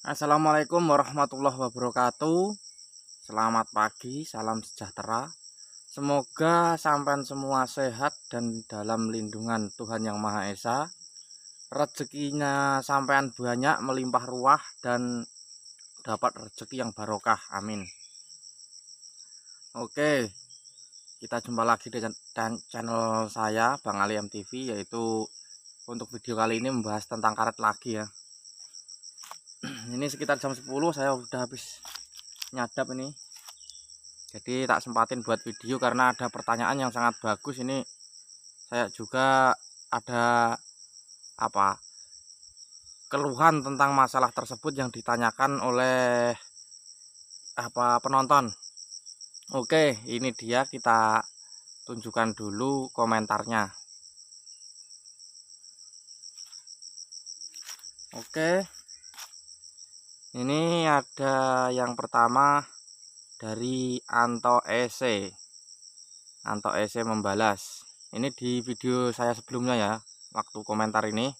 Assalamualaikum warahmatullahi wabarakatuh. Selamat pagi, salam sejahtera. Semoga sampean semua sehat dan dalam lindungan Tuhan Yang Maha Esa. Rezekinya sampean banyak, melimpah ruah, dan dapat rezeki yang barokah. Amin. Oke, kita jumpa lagi di channel saya, Bang Ali MTV, yaitu untuk video kali ini membahas tentang karet lagi ya. Ini sekitar jam 10 saya udah habis nyadap ini. Jadi tak sempatin buat video karena ada pertanyaan yang sangat bagus ini. Saya juga ada keluhan tentang masalah tersebut yang ditanyakan oleh penonton. Oke, ini dia, kita tunjukkan dulu komentarnya. Oke. Ini ada yang pertama dari Anto EC. Anto EC membalas. Ini di video saya sebelumnya ya, waktu komentar ini.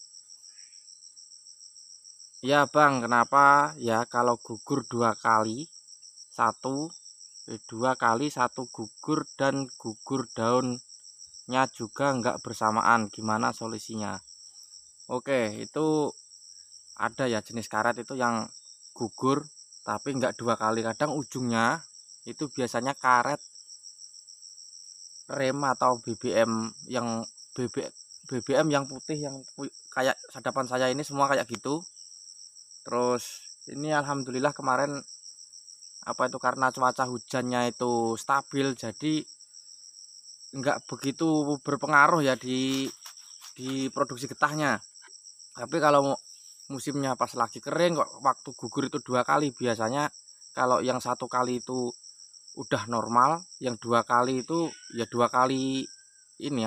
Ya Bang, kenapa ya kalau gugur dua kali, dua kali satu gugur dan gugur daunnya juga enggak bersamaan, gimana solusinya? Oke, itu ada ya jenis karet itu yang gugur tapi enggak dua kali. Kadang ujungnya itu biasanya karet rem atau BBM yang BBM yang putih yang kayak sadapan saya ini semua kayak gitu. Terus ini alhamdulillah kemarin karena cuaca hujannya itu stabil, jadi enggak begitu berpengaruh ya di produksi getahnya. Tapi kalau musimnya pas lagi kering kok waktu gugur itu dua kali, biasanya kalau yang satu kali itu udah normal, yang dua kali itu ya dua kali ini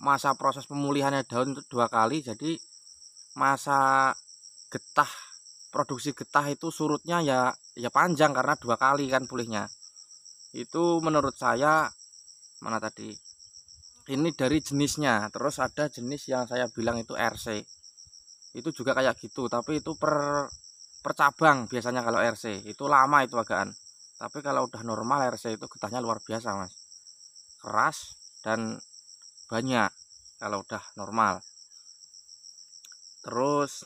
masa proses pemulihannya daun itu dua kali. Jadi masa getah, produksi getah itu surutnya ya panjang karena dua kali kan pulihnya. Itu menurut saya, mana tadi, ini dari jenisnya. Terus ada jenis yang saya bilang itu RC, itu juga kayak gitu, tapi itu per cabang biasanya. Kalau RC itu lama itu agaan, tapi kalau udah normal RC itu getahnya luar biasa mas, keras dan banyak kalau udah normal. Terus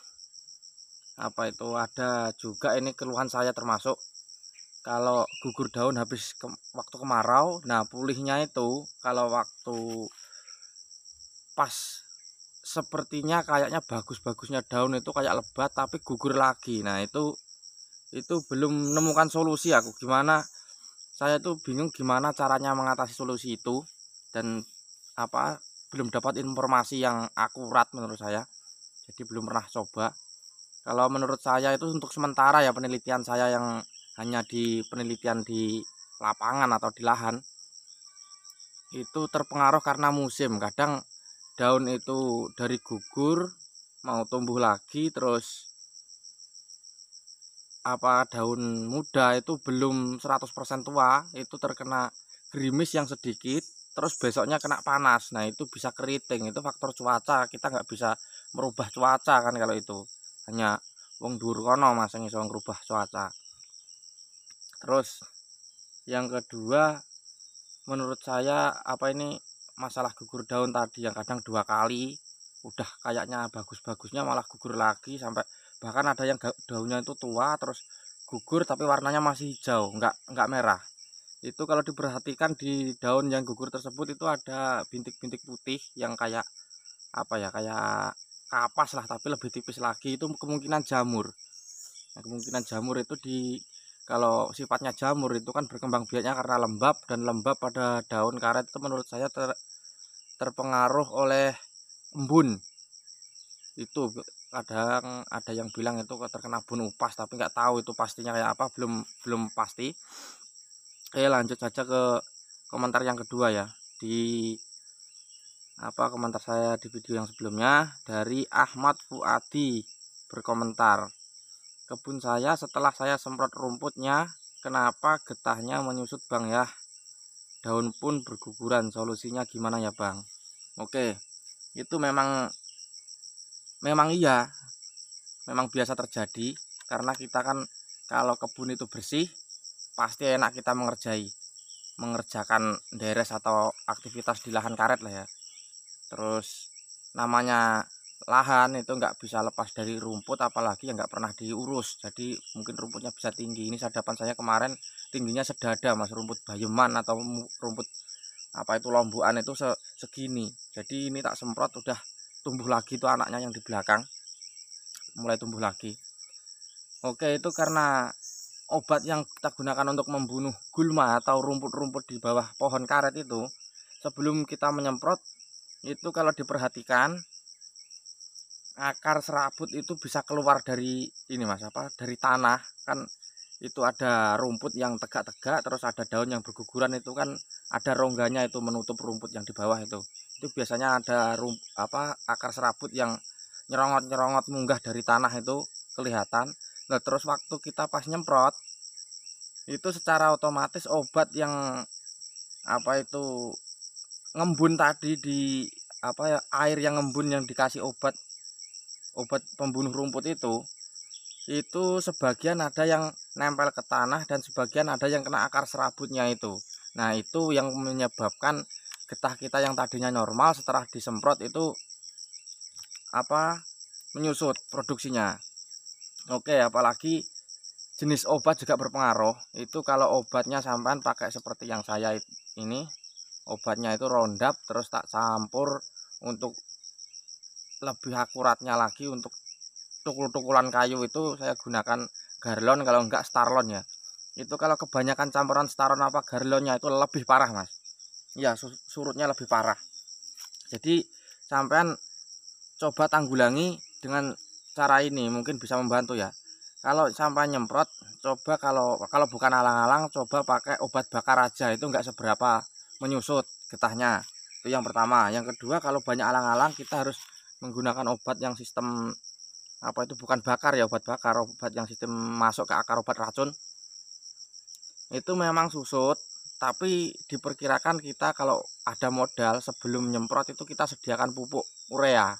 ada juga ini keluhan saya termasuk kalau gugur daun habis waktu kemarau. Nah pulihnya itu kalau waktu pas sepertinya kayaknya bagus-bagusnya daun itu kayak lebat tapi gugur lagi. Nah itu belum menemukan solusi aku. Gimana, saya tuh bingung gimana caranya mengatasi solusi itu, dan belum dapat informasi yang akurat menurut saya. Jadi belum pernah coba. Kalau menurut saya itu untuk sementara ya, penelitian saya yang hanya di penelitian di lapangan atau di lahan, itu terpengaruh karena musim. Kadang daun itu dari gugur mau tumbuh lagi, terus daun muda itu belum 100% tua, itu terkena gerimis yang sedikit, terus besoknya kena panas. Nah itu bisa keriting, itu faktor cuaca. Kita nggak bisa merubah cuaca kan kalau itu, hanya wong dhuwur kono mas yang iso ngrubah cuaca. Terus yang kedua, menurut saya masalah gugur daun tadi yang kadang dua kali, udah kayaknya bagus-bagusnya malah gugur lagi, sampai bahkan ada yang daunnya itu tua terus gugur tapi warnanya masih hijau, enggak merah. Itu kalau diperhatikan di daun yang gugur tersebut itu ada bintik-bintik putih yang kayak kayak kapas lah, tapi lebih tipis lagi. Itu kemungkinan jamur. Nah, kemungkinan jamur itu kalau sifatnya jamur itu kan berkembang biaknya karena lembab, dan lembab pada daun karet itu menurut saya terpengaruh oleh embun. Itu kadang ada yang bilang itu terkena embun upas, tapi nggak tahu itu pastinya kayak apa, belum pasti. Oke, lanjut saja ke komentar yang kedua ya. Di komentar saya di video yang sebelumnya dari Ahmad Fuadi berkomentar, kebun saya setelah saya semprot rumputnya, kenapa getahnya menyusut bang ya? Daun pun berguguran, solusinya gimana ya bang? Oke, itu memang iya, memang biasa terjadi. karena kita kan kalau kebun itu bersih pasti enak kita mengerjakan deres atau aktivitas di lahan karet lah ya. Terus namanya lahan itu nggak bisa lepas dari rumput, apalagi yang nggak pernah diurus, jadi mungkin rumputnya bisa tinggi. Ini sadapan saya kemarin tingginya sedada mas, rumput bayeman atau rumput apa itu lombukan itu segini. Jadi ini tak semprot udah tumbuh lagi tuh anaknya yang di belakang, mulai tumbuh lagi. Oke, itu karena obat yang kita gunakan untuk membunuh gulma atau rumput-rumput di bawah pohon karet itu, sebelum kita menyemprot itu kalau diperhatikan akar serabut itu bisa keluar dari ini mas, dari tanah kan. Itu ada rumput yang tegak-tegak, terus ada daun yang berguguran, itu kan ada rongganya itu menutup rumput yang di bawah itu biasanya ada akar serabut yang nyerongot-nyerongot munggah dari tanah itu kelihatan. Nah terus waktu kita pas nyemprot itu secara otomatis obat yang ngembun tadi di air yang ngembun yang dikasih obat pembunuh rumput itu sebagian ada yang nempel ke tanah dan sebagian ada yang kena akar serabutnya itu. Nah itu yang menyebabkan getah kita yang tadinya normal setelah disemprot itu menyusut produksinya. Oke, apalagi jenis obat juga berpengaruh. Itu kalau obatnya sampean pakai seperti yang saya ini, obatnya itu Roundup terus tak campur untuk lebih akuratnya lagi. Untuk tukul-tukulan kayu itu saya gunakan Garlon, kalau enggak Starlon ya. Itu kalau kebanyakan campuran Starlon apa Garlonnya itu lebih parah mas. Ya surutnya lebih parah. Jadi sampean coba tanggulangi dengan cara ini, mungkin bisa membantu ya. Kalau sampai nyemprot, coba kalau bukan alang-alang, coba pakai obat bakar aja, itu enggak seberapa menyusut getahnya. Itu yang pertama. Yang kedua, kalau banyak alang-alang kita harus menggunakan obat yang sistem bukan bakar ya, obat yang sistem masuk ke akar, obat racun. Itu memang susut, tapi diperkirakan kita kalau ada modal sebelum nyemprot itu kita sediakan pupuk urea.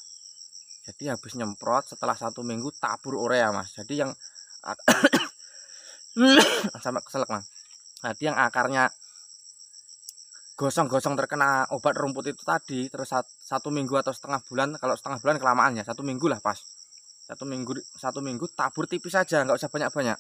Jadi habis nyemprot setelah 1 minggu tabur urea mas. Jadi yang sampai keselak mas. Jadi yang akarnya gosong-gosong terkena obat rumput itu tadi, terus 1 minggu atau setengah bulan, kalau setengah bulan kelamaan ya, 1 minggu lah pas. 1 minggu tabur tipis saja, nggak usah banyak-banyak.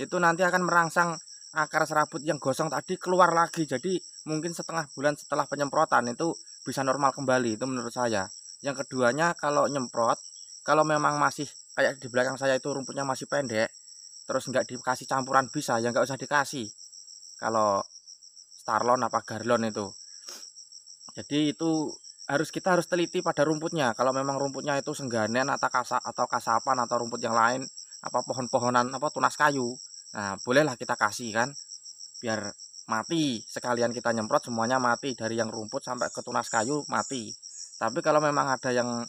Itu nanti akan merangsang akar serabut yang gosong tadi keluar lagi. Jadi mungkin setengah bulan setelah penyemprotan itu bisa normal kembali, itu menurut saya. Yang keduanya, kalau nyemprot, kalau memang masih kayak di belakang saya itu rumputnya masih pendek, terus nggak dikasih campuran bisa, ya nggak usah dikasih. Kalau Starlon apa Garlon itu. Jadi itu kita harus teliti pada rumputnya. Kalau memang rumputnya itu sengganen atau kasapan atau rumput yang lain, pohon-pohonan tunas kayu, nah bolehlah kita kasih kan, biar mati sekalian kita nyemprot semuanya mati, dari yang rumput sampai ke tunas kayu mati. Tapi kalau memang ada yang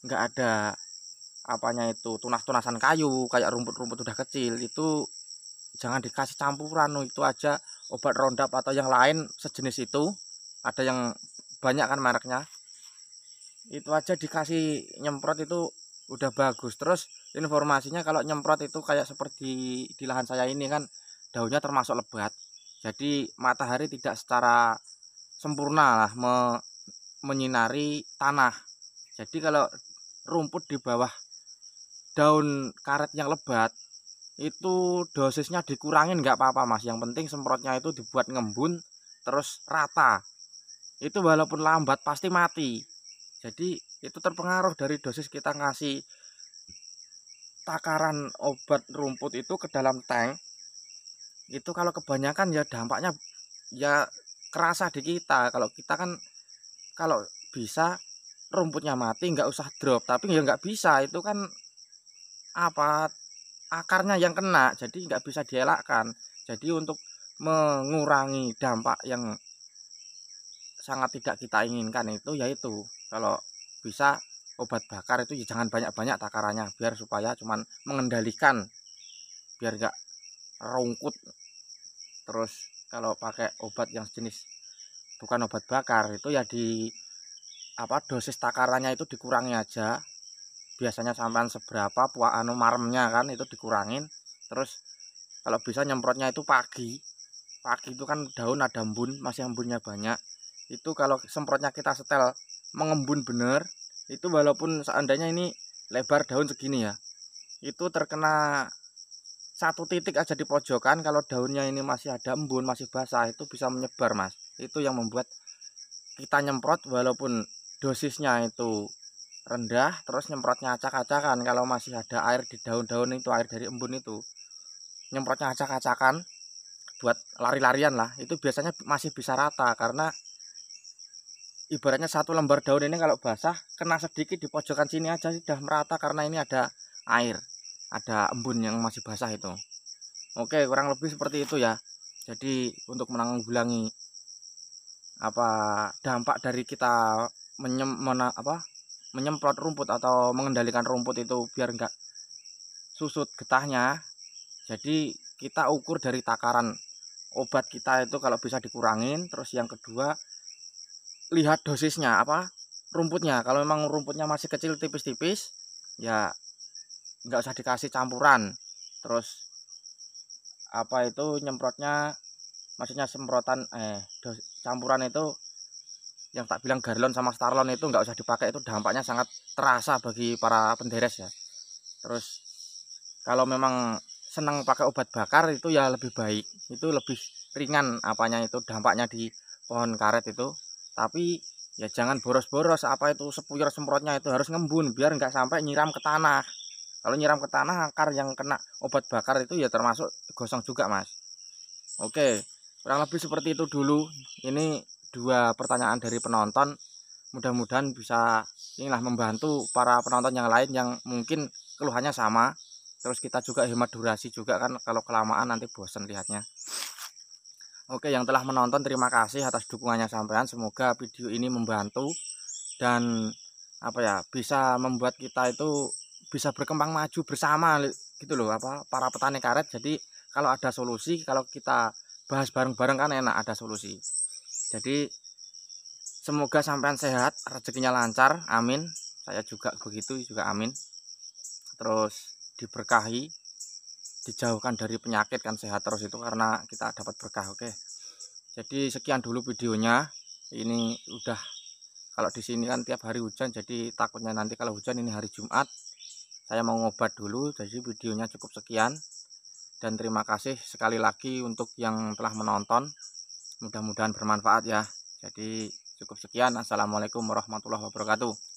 nggak ada tunas-tunasan kayu kayak rumput-rumput udah kecil, itu jangan dikasih campuran. Itu aja obat Roundup atau yang lain sejenis itu, ada yang banyak kan mereknya, itu aja dikasih nyemprot itu udah bagus. Terus informasinya kalau nyemprot itu kayak seperti di lahan saya ini kan, daunnya termasuk lebat, jadi matahari tidak secara sempurna lah menyinari tanah. Jadi kalau rumput di bawah daun karet yang lebat itu dosisnya dikurangin nggak apa-apa mas, yang penting semprotnya itu dibuat ngembun terus rata. Itu walaupun lambat pasti mati. Jadi itu terpengaruh dari dosis kita ngasih takaran obat rumput itu ke dalam tank. Itu kalau kebanyakan ya dampaknya ya kerasa di kita. Kalau kita kan kalau bisa rumputnya mati nggak usah drop, tapi ya nggak bisa, itu kan akarnya yang kena, jadi nggak bisa dielakkan. Jadi untuk mengurangi dampak yang sangat tidak kita inginkan itu, yaitu kalau bisa obat bakar itu ya jangan banyak-banyak takarannya, biar supaya cuman mengendalikan biar nggak rungkut. Terus kalau pakai obat yang jenis bukan obat bakar itu ya dosis takarannya itu dikurangi aja, biasanya sampean seberapa maremnya kan itu dikurangin. Terus kalau bisa nyemprotnya itu pagi itu kan daun ada embun, masih embunnya banyak. Itu kalau semprotnya kita setel mengembun bener, itu walaupun seandainya ini lebar daun segini ya, itu terkena satu titik aja di pojokan, kalau daunnya ini masih ada embun, masih basah, itu bisa menyebar mas. Itu yang membuat kita nyemprot walaupun dosisnya itu rendah, terus nyemprotnya acak-acakan. Kalau masih ada air di daun-daun itu, air dari embun itu, nyemprotnya acak-acakan buat lari-larian lah, itu biasanya masih bisa rata. Karena ibaratnya satu lembar daun ini kalau basah, kena sedikit di pojokan sini aja sudah merata, karena ini ada air, ada embun yang masih basah itu. Oke, kurang lebih seperti itu ya. Jadi untuk menanggulangi dampak dari kita menyemprot rumput atau mengendalikan rumput itu biar enggak susut getahnya, jadi kita ukur dari takaran obat kita itu kalau bisa dikurangin. Terus yang kedua, lihat dosisnya rumputnya. Kalau memang rumputnya masih kecil tipis-tipis ya nggak usah dikasih campuran. Terus nyemprotnya, maksudnya semprotan campuran itu yang tak bilang Garlon sama Starlon itu nggak usah dipakai, itu dampaknya sangat terasa bagi para penderes ya. Terus kalau memang senang pakai obat bakar itu ya lebih baik, itu lebih ringan itu dampaknya di pohon karet itu. Tapi ya jangan boros-boros, itu sepuyur semprotnya itu harus ngembun biar nggak sampai nyiram ke tanah. Kalau nyiram ke tanah, akar yang kena obat bakar itu ya termasuk gosong juga mas. Oke, kurang lebih seperti itu dulu. Ini 2 pertanyaan dari penonton, mudah-mudahan bisa membantu para penonton yang lain yang mungkin keluhannya sama. Terus kita juga hemat durasi juga kan, kalau kelamaan nanti bosen lihatnya. Oke, yang telah menonton terima kasih atas dukungannya sampean. Semoga video ini membantu dan bisa membuat kita itu bisa berkembang maju bersama gitu loh, para petani karet. Jadi kalau ada solusi, kalau kita bahas bareng-bareng kan enak, ada solusi. Jadi semoga sampean sehat, rezekinya lancar, amin. Saya juga begitu, juga amin. Terus diberkahi, dijauhkan dari penyakit kan, sehat terus itu karena kita dapat berkah. Oke. Jadi sekian dulu videonya. Ini udah, kalau di sini kan tiap hari hujan, jadi takutnya nanti kalau hujan, ini hari Jumat saya mau ngobat dulu. Jadi videonya cukup sekian dan terima kasih sekali lagi untuk yang telah menonton. Mudah-mudahan bermanfaat ya. Jadi cukup sekian. Assalamualaikum warahmatullahi wabarakatuh.